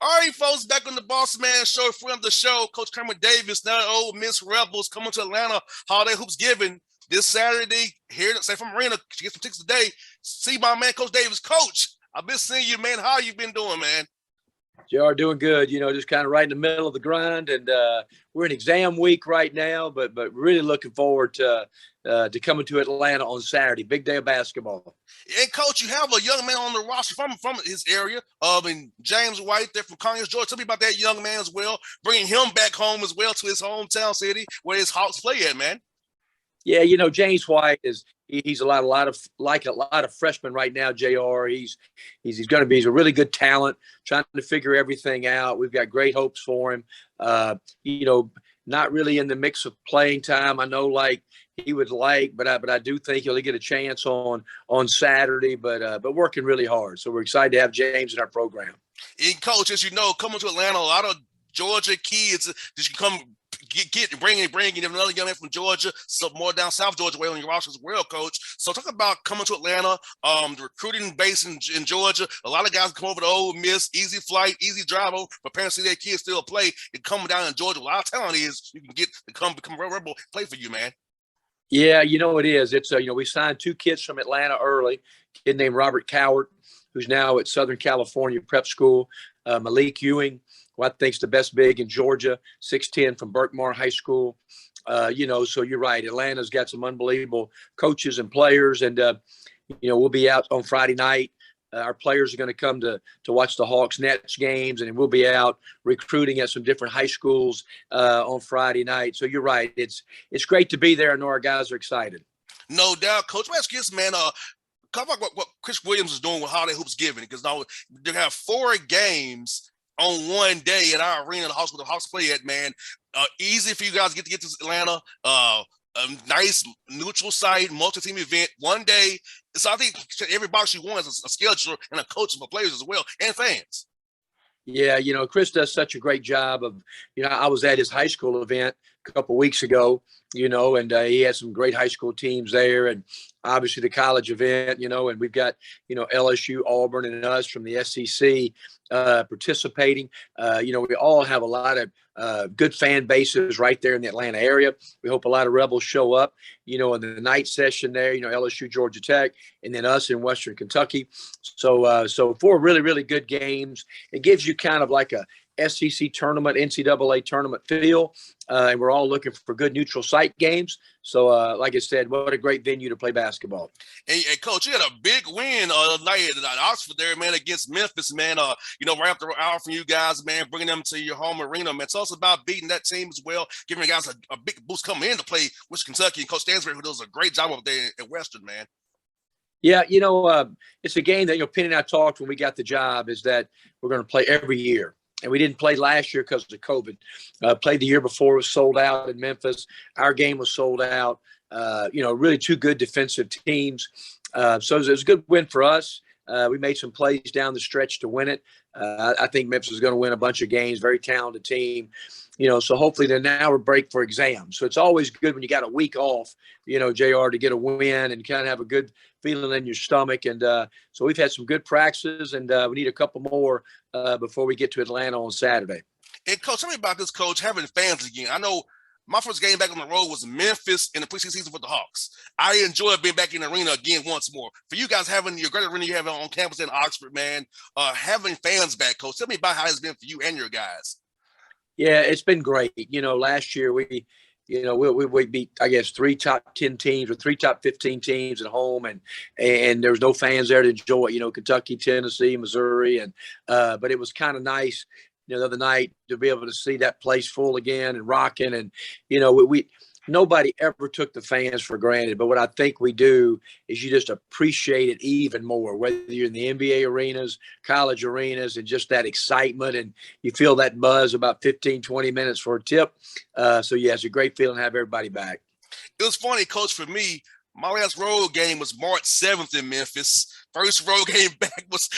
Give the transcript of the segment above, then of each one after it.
All right, folks, back on the Bossman show, friend of the show, Coach Kermit Davis, now Old Miss Rebels, coming to Atlanta, Holiday Hoops Giving this Saturday here at San Marina. She gets some tickets today. See my man, Coach Davis. Coach, I've been seeing you, man. How you been doing, man? JR, doing good. Just kind of right in the middle of the grind, and we're in exam week right now. But really looking forward to coming to Atlanta on Saturday. Big day of basketball. And Coach, you have a young man on the roster from his area, James White, there from Conyers, Georgia. Tell me about that young man as well. Bringing him back home as well to his hometown city where his Hawks play at, man. Yeah, James White he's a lot of freshmen right now. JR, he's a really good talent, trying to figure everything out. We've got great hopes for him. Not really in the mix of playing time, I know, like he would like, but I do think he'll get a chance on Saturday. But working really hard, so we're excited to have James in our program. And Coach, as you know, coming to Atlanta, a lot of Georgia kids that you come bringing another young man from Georgia, some more down South Georgia way on your roster as well, Coach. So talk about coming to Atlanta, the recruiting base in Georgia. A lot of guys come over to Ole Miss, easy flight, easy drive over for parents to see their kids still play. And coming down in Georgia, a lot of talent is you can get to come become a Rebel, play for you, man. Yeah, it is. It's we signed 2 kids from Atlanta early. A kid named Robert Cowart, who's now at Southern California Prep School. Malik Ewing, who I think is the best big in Georgia, 6'10", from Berkmar High School. So you're right. Atlanta's got some unbelievable coaches and players, and we'll be out on Friday night. Our players are going to come to watch the Hawks Nets games, and we'll be out recruiting at some different high schools on Friday night. So you're right. It's great to be there. I know our guys are excited. No doubt, Coach. Let's get man. Talk about what Chris Williams is doing with Holiday Hoops Giving, because now they have 4 games on one day at our arena, the Hawks play at, man. Easy for you guys to get to Atlanta. A nice neutral site, multi-team event, one day. So I think every box you want is a schedule and a coach for players as well and fans. Yeah, Chris does such a great job of, I was at his high school event a couple of weeks ago, and he had some great high school teams there, and obviously the college event, and we've got, LSU, Auburn, and us from the SEC participating. We all have a lot of good fan bases right there in the Atlanta area. We hope a lot of Rebels show up, in the night session there, LSU, Georgia Tech, and then us in Western Kentucky. So 4 really, really good games. It gives you kind of like a SEC tournament, NCAA tournament feel, and we're all looking for good neutral site games. So, like I said, what a great venue to play basketball. Hey, Coach, you had a big win night at Oxford there, man, against Memphis, man. Right after an hour from you guys, man, bringing them to your home arena, man. Tell us about beating that team as well, giving the guys a big boost coming in to play with Kentucky, and Coach Stansbury, who does a great job up there at Western, man. Yeah, it's a game that, Penny and I talked when we got the job, is that we're going to play every year. And we didn't play last year because of COVID. Played the year before, it was sold out in Memphis. Our game was sold out. Really 2 good defensive teams. So it was a good win for us. We made some plays down the stretch to win it. I think Memphis is going to win a bunch of games. Very talented team. So hopefully they're now a break for exams. So it's always good when you got a week off, JR, to get a win and kind of have a good feeling in your stomach. And so we've had some good practices, and we need a couple more before we get to Atlanta on Saturday. And Coach, tell me about this, Coach, having fans again. I know my first game back on the road was Memphis in the preseason season for the Hawks. I enjoyed being back in the arena again once more. For you guys having your great arena you have on campus in Oxford, man, having fans back, Coach, tell me about how it's been for you and your guys. Yeah, it's been great. Last year we beat, I guess, 3 top 10 teams or 3 top 15 teams at home, and there was no fans there to enjoy it. Kentucky, Tennessee, Missouri, and but it was kind of nice, the other night to be able to see that place full again and rocking, and we nobody ever took the fans for granted. But what I think we do is you just appreciate it even more, whether you're in the NBA arenas, college arenas, and just that excitement. And you feel that buzz about 15, 20 minutes for a tip. So, yeah, it's a great feeling to have everybody back. It was funny, Coach, for me. My last road game was March 7th in Memphis. First road game back was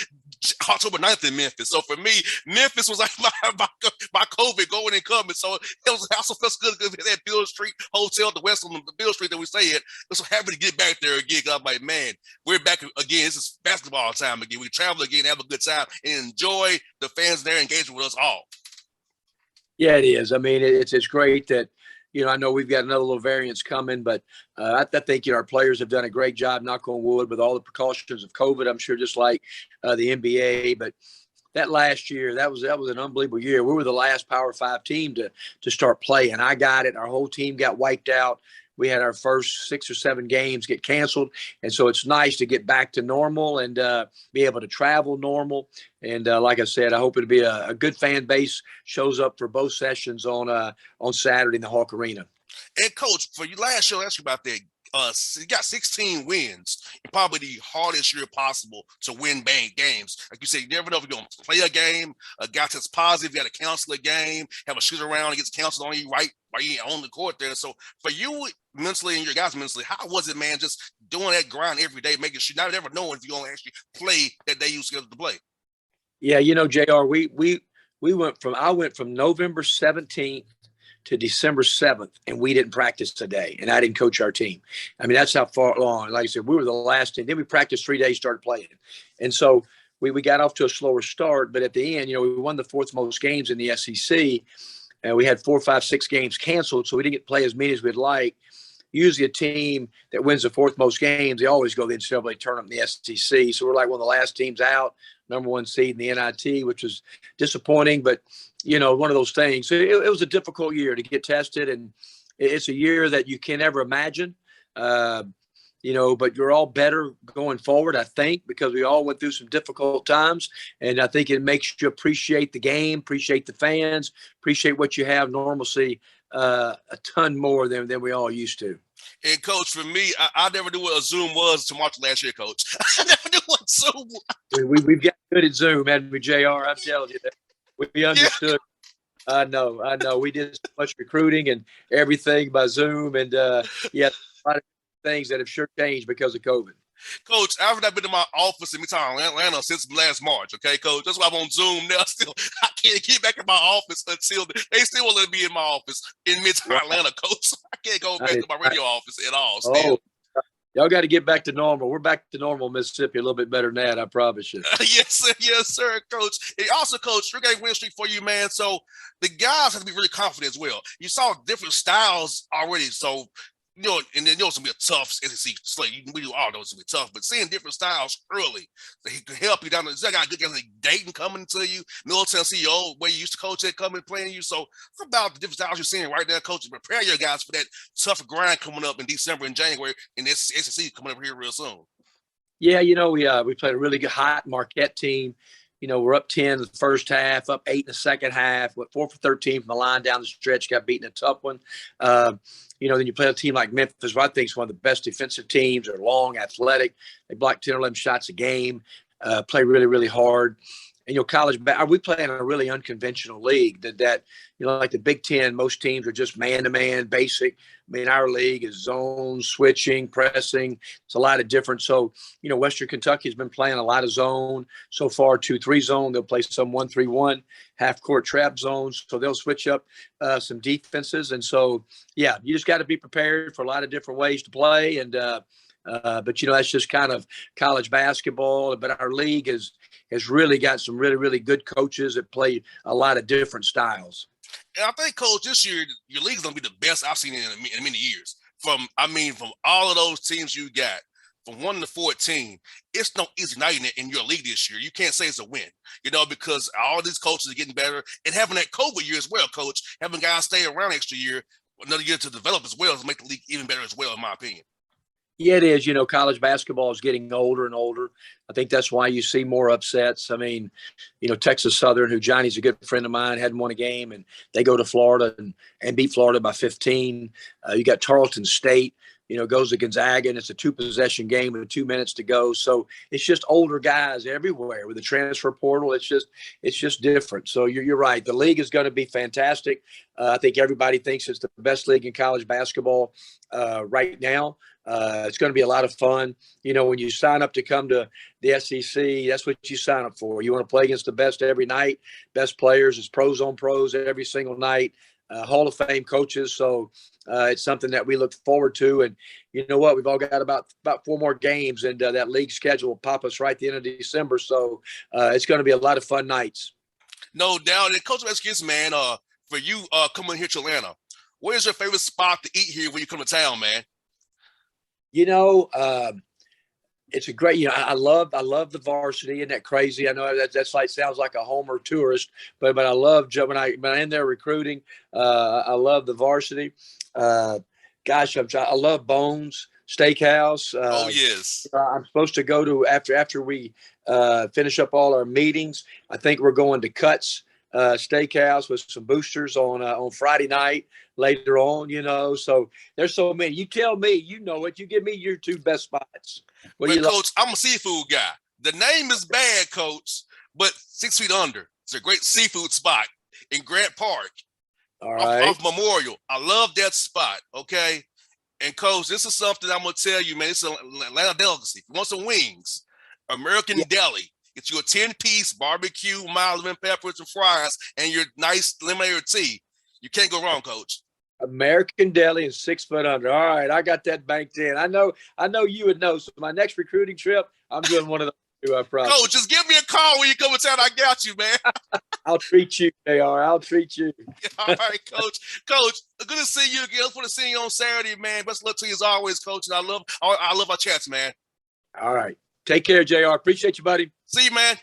October 9th in Memphis. So for me, Memphis was like my COVID going and coming. So it was also feels good because that Bill Street Hotel, the west on the Bill Street that we stay at. We're so happy to get back there again. I'm like, man, we're back again. This is basketball time again. We travel again, have a good time, and enjoy the fans there engaging with us all. Yeah, it is. I mean, it's great that, I know we've got another little variance coming, but I think our players have done a great job, knock on wood, with all the precautions of COVID. I'm sure just like the NBA. But that last year, that was an unbelievable year. We were the last Power 5 team to start playing. I got it. Our whole team got wiped out. We had our first 6 or 7 games get canceled. And so it's nice to get back to normal and be able to travel normal. And like I said, I hope it'll be a good fan base shows up for both sessions on Saturday in the Hawk Arena. And Coach, for your last show, I asked you about that. You got 16 wins, and probably the hardest year possible to win games. Like you said, you never know if you're going to play a game, a guy that's positive, you got to cancel a game, have a shoot around and gets canceled on you right on the court there. So for you mentally and your guys mentally, how was it, man, just doing that grind every day, making sure not ever knowing if you're going to actually play that day you scheduled to play? Yeah, JR, I went from November 17th to December 7th, and we didn't practice a day, and I didn't coach our team. I mean, that's how far along. Like I said, we were the last team. Then we practiced 3 days, started playing. And so we got off to a slower start, but at the end, we won the 4th most games in the SEC, and we had 4, 5, 6 games canceled, so we didn't get to play as many as we'd like. Usually a team that wins the 4th most games, they always go to the NCAA tournament in the SEC. So we're like one of the last teams out, number 1 seed in the NIT, which was disappointing, but one of those things. So it was a difficult year to get tested, and it's a year that you can never imagine. But you're all better going forward, I think, because we all went through some difficult times, and I think it makes you appreciate the game, appreciate the fans, appreciate what you have, normalcy, a ton more than we all used to. And Coach, for me, I never knew what a Zoom was to March last year, Coach. I never knew what Zoom was. We've got good at Zoom, haven't we, JR? I'm telling you that. We understood. Yeah. I know. We did so much recruiting and everything by Zoom, and a lot of things that have sure changed because of COVID. Coach, I've been in my office in Midtown Atlanta since last March. Okay, Coach, that's why I'm on Zoom now. Still, I can't get back in my office until they still won't let me in my office in Midtown Atlanta, Coach. I can't go back to my radio office at all. Still. Y'all got to get back to normal. We're back to normal, Mississippi, a little bit better than that, I promise you. Yes, sir, Coach. And also, Coach, 3-game win streak for you, man. So the guys have to be really confident as well. You saw different styles already, so and then it's gonna be a tough SEC slate. We all know it's gonna be tough, but seeing different styles early that he can help you down. I got good guys like Dayton coming to you, Middle Tennessee, where you used to coach at, coming playing you. So it's about the different styles you're seeing right now, Coach. Prepare your guys for that tough grind coming up in December and January, and this SEC coming up here real soon. Yeah, we played a really good hot Marquette team. We're up 10 in the first half, up 8 in the second half, went 4 for 13 from the line down the stretch, got beaten a tough one. Then you play a team like Memphis, who I think is one of the best defensive teams. They're long, athletic. They block 10 or 11 shots a game, play really, really hard. And, we play in a really unconventional league that like the Big Ten, most teams are just man-to-man, basic. I mean, our league is zone, switching, pressing. It's a lot of different. So, Western Kentucky has been playing a lot of zone so far, 2-3 zone. They'll play some 1-3-1, half-court trap zones. So they'll switch up some defenses. And so, you just got to be prepared for a lot of different ways to play. And but that's just kind of college basketball. But our league has really got some really, really good coaches that play a lot of different styles. And I think, Coach, this year your league is gonna be the best I've seen in many years. From all of those teams you got, from 1 to 14, it's no easy night in your league this year. You can't say it's a win, because all these coaches are getting better, and having that COVID year as well, Coach, having guys stay around extra year, another year to develop as well, to make the league even better as well, in my opinion. Yeah, it is. College basketball is getting older and older. I think that's why you see more upsets. I mean, Texas Southern, who Johnny's a good friend of mine, hadn't won a game, and they go to Florida and beat Florida by 15. You got Tarleton State, goes to Gonzaga, and it's a 2-possession game with 2 minutes to go. So it's just older guys everywhere with the transfer portal. It's just different. So you're right. The league is going to be fantastic. I think everybody thinks it's the best league in college basketball right now. It's going to be a lot of fun. You know, when you sign up to come to the SEC, that's what you sign up for. You want to play against the best every night, best players. It's pros on pros every single night, Hall of Fame coaches. So it's something that we look forward to. And you know what? We've all got about 4 more games, and that league schedule will pop us right at the end of December. So it's going to be a lot of fun nights. No doubt. And Coach, excuse man, for you coming here to Atlanta, where's your favorite spot to eat here when you come to town, man? You know, it's a great. You know, I love the varsity. Isn't that crazy? I know that's like sounds like a homer tourist, but I love when I'm in there recruiting. I love the varsity. Gosh, I love Bones Steakhouse. Oh yes. I'm supposed to go to after we finish up all our meetings. I think we're going to Cuts Steakhouse with some boosters on Friday night later on. You know, so there's so many. You tell me, you know it. You give me your 2 best spots. Well, Coach, I'm a seafood guy. The name is bad, Coach, but 6 feet under. It's a great seafood spot in Grant Park. All right. Off Memorial. I love that spot. Okay. And Coach, this is something I'm gonna tell you, man. It's an Atlanta delicacy. If you want some wings, American Deli. It's your 10-piece barbecue, mild lemon peppers and fries, and your nice lemonade or tea. You can't go wrong, Coach. American Deli and 6 foot under. All right, I got that banked in. I know you would know. So my next recruiting trip, I'm doing one of those 2. I promise. Coach, just give me a call when you come in town. I got you, man. I'll treat you, JR. I'll treat you. All right, Coach. Coach, good to see you again. Look forward to seeing you on Saturday, man. Best of luck to you as always, Coach. And I love our chats, man. All right. Take care, JR. Appreciate you, buddy. See you, man.